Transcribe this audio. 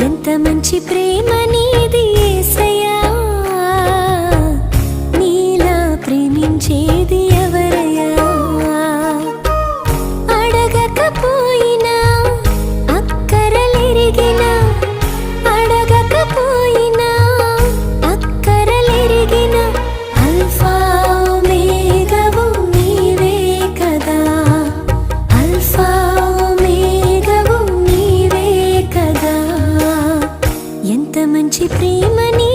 ఎంత మంచి ప్రేమ నీది యేసయ్యా, నీలా ప్రేమించేది ఎవరయ్యా. అడగకపోయినా అక్కరలెరిగినా, అడగకపోయినా అక్కరలెరిగినా, అల్ఫా ఒమేగావు నీవే కదా, అల్ఫా ఒమేగావు నీవే కదా. ఎంత మంచి ప్రేమ నీ